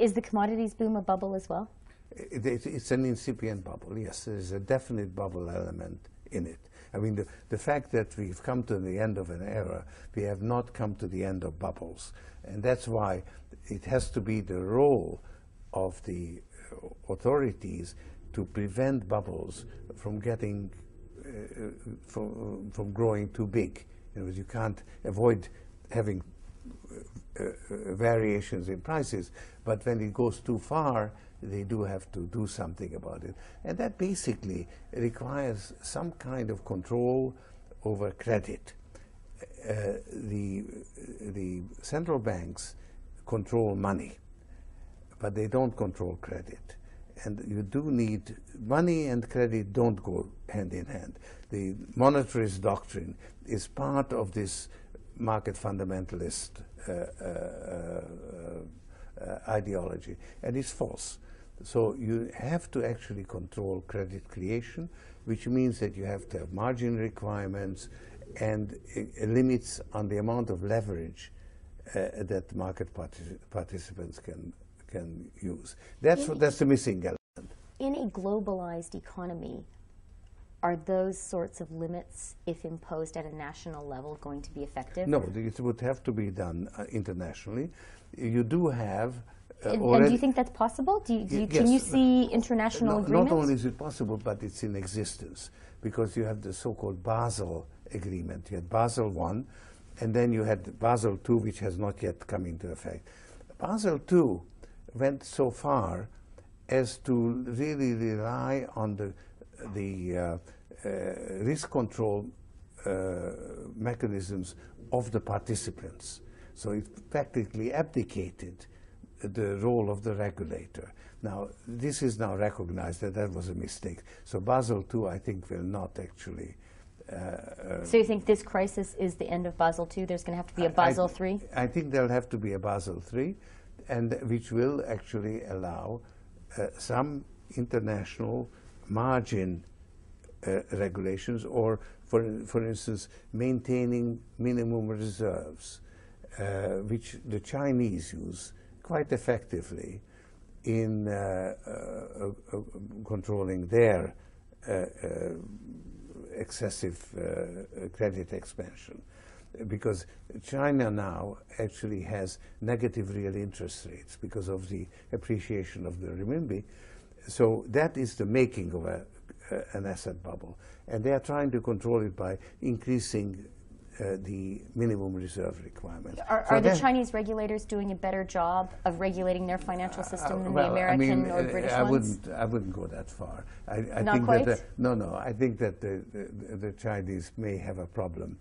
Is the commodities boom a bubble as well? It's an incipient bubble, yes. There's a definite bubble element in it. I mean, the fact that we've come to the end of an era, we have not come to the end of bubbles. And that's why it has to be the role of the authorities to prevent bubbles from getting, from growing too big. In other words, you can't avoid having variations in prices, but when it goes too far, they do have to do something about it. And that basically requires some kind of control over credit. The central banks control money, but they don't control credit. And you do need, money and credit don't go hand in hand. The monetarist doctrine is part of this market fundamentalist ideology, and it's false. So you have to actually control credit creation, which means that you have to have margin requirements and limits on the amount of leverage that market participants can use. That's the missing element. In a globalized economy, are those sorts of limits, if imposed at a national level, going to be effective? No, it would have to be done internationally. You do have and do you think that's possible? Can you see international agreements? Not only is it possible, but it's in existence, because you have the so-called Basel Agreement. You had Basel I, and then you had Basel II, which has not yet come into effect. Basel II went so far as to really rely on the risk control mechanisms of the participants. So it practically abdicated the role of the regulator. Now, this is now recognized that that was a mistake. So Basel II, I think, will not actually... so you think this crisis is the end of Basel II? There's going to have to be a Basel III? I think there'll have to be a Basel III, and which will actually allow some international margin regulations, or, for instance, maintaining minimum reserves, which the Chinese use quite effectively in controlling their excessive credit expansion. Because China now actually has negative real interest rates because of the appreciation of the renminbi. So that is the making of an asset bubble. And they are trying to control it by increasing the minimum reserve requirements. Are the Chinese regulators doing a better job of regulating their financial system than the American or British ones? I wouldn't go that far. I Not think quite? that no. I think that the Chinese may have a problem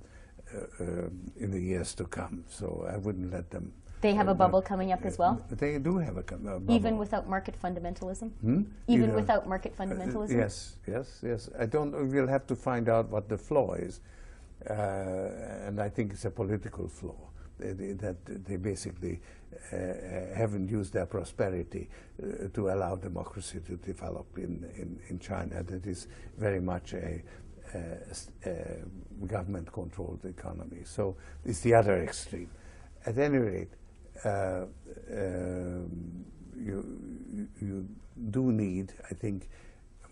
in the years to come. So I wouldn't let them. They have a bubble coming up as well? They do have a bubble. Even without market fundamentalism? Even without market fundamentalism? Yes. We'll have to find out what the flaw is. And I think it's a political flaw, that they basically haven't used their prosperity to allow democracy to develop in China. That is very much a government-controlled economy. So it's the other extreme. At any rate, you do need, I think,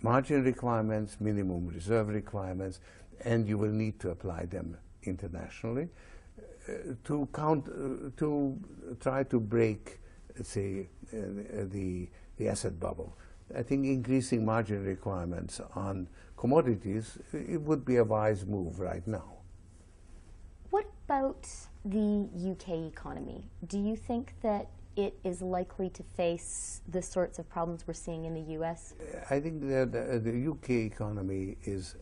margin requirements, minimum reserve requirements, and you will need to apply them internationally to try to break, let's say, the asset bubble. I think increasing margin requirements on commodities, it would be a wise move right now. What about the UK economy? Do you think that it is likely to face the sorts of problems we're seeing in the US? I think that the UK economy is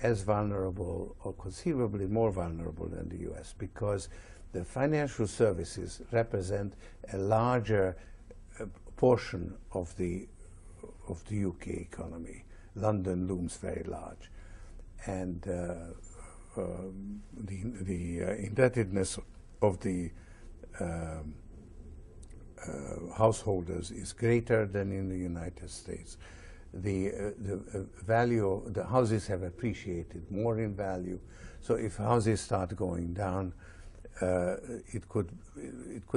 as vulnerable, or conceivably more vulnerable than the US, because the financial services represent a larger portion of the UK economy. London looms very large, and the indebtedness of the householders is greater than in the United States. The value of the houses have appreciated more in value. So if houses start going down, it could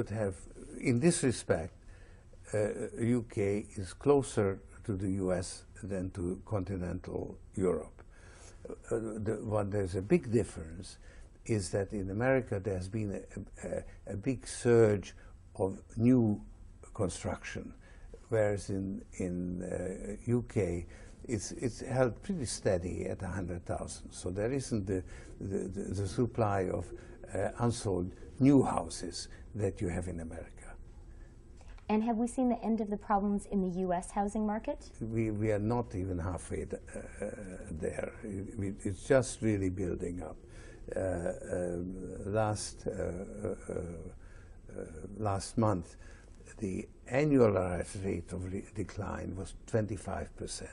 have, in this respect, UK is closer to the US than to continental Europe. There's a big difference is that in America there's been a big surge of new construction, whereas in UK it's held pretty steady at 100,000. So there isn't the supply of unsold new houses that you have in America. And have we seen the end of the problems in the U.S. housing market? We are not even halfway there. It's just really building up. Last month, the annualized rate of decline was 25%.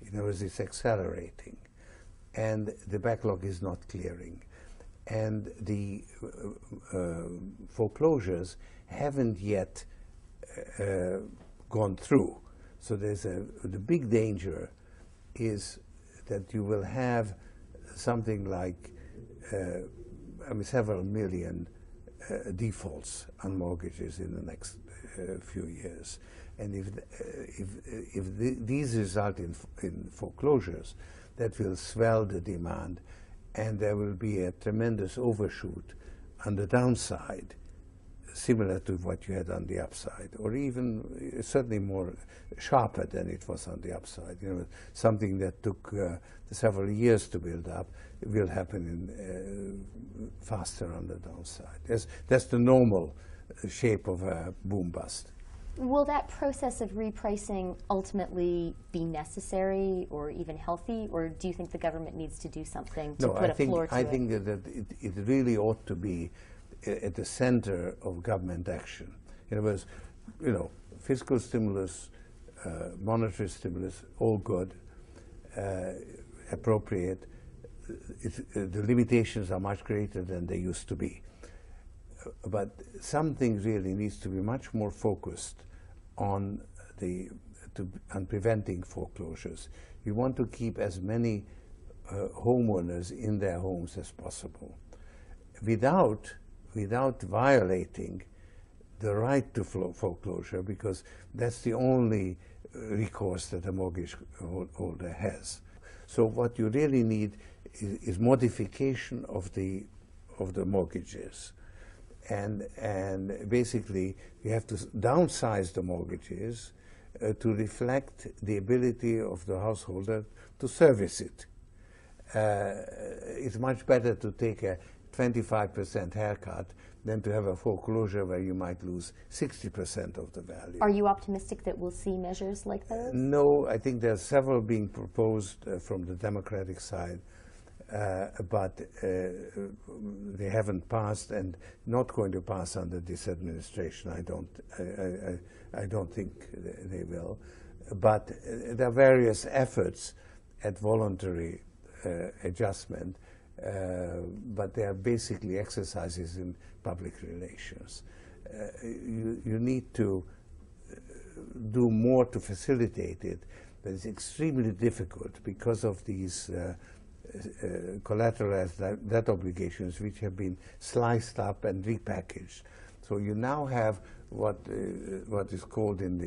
In other words, it's accelerating, and the backlog is not clearing, and the foreclosures haven't yet gone through. So there's the big danger is that you will have something like several million defaults on mortgages in the next few years, and if these result in foreclosures, that will swell the demand, and there will be a tremendous overshoot on the downside, similar to what you had on the upside, or even certainly more sharper than it was on the upside. You know, something that took several years to build up will happen faster on the downside. That's the normal shape of a boom bust. Will that process of repricing ultimately be necessary or even healthy, or do you think the government needs to do something to put a floor to it? I think that it really ought to be at the center of government action. In other words, you know, fiscal stimulus, monetary stimulus, all good, appropriate. The limitations are much greater than they used to be. But something really needs to be much more focused on preventing foreclosures. You want to keep as many homeowners in their homes as possible, without violating the right to foreclosure, because that's the only recourse that a mortgage holder has. So what you really need is modification of the mortgages. And basically, you have to downsize the mortgages to reflect the ability of the householder to service it. It's much better to take a 25% haircut than to have a foreclosure where you might lose 60% of the value. Are you optimistic that we'll see measures like those? No, I think there are several being proposed from the Democratic side, but they haven't passed and not going to pass under this administration. I don't think they will. But there are various efforts at voluntary adjustment, but they are basically exercises in public relations. You need to do more to facilitate it, but it's extremely difficult because of these collateralized debt obligations, which have been sliced up and repackaged. So you now have what is called in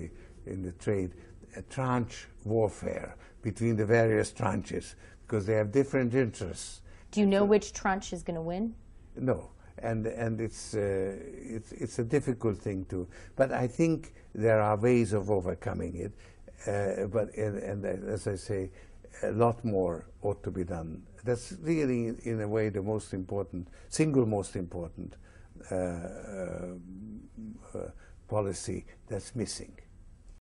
the trade a tranche warfare between the various tranches, because they have different interests. Do you know which tranche is going to win? No, and it's a difficult thing to. But I think there are ways of overcoming it. But as I say, a lot more ought to be done. That's really, in a way, the most important, single most important policy that's missing.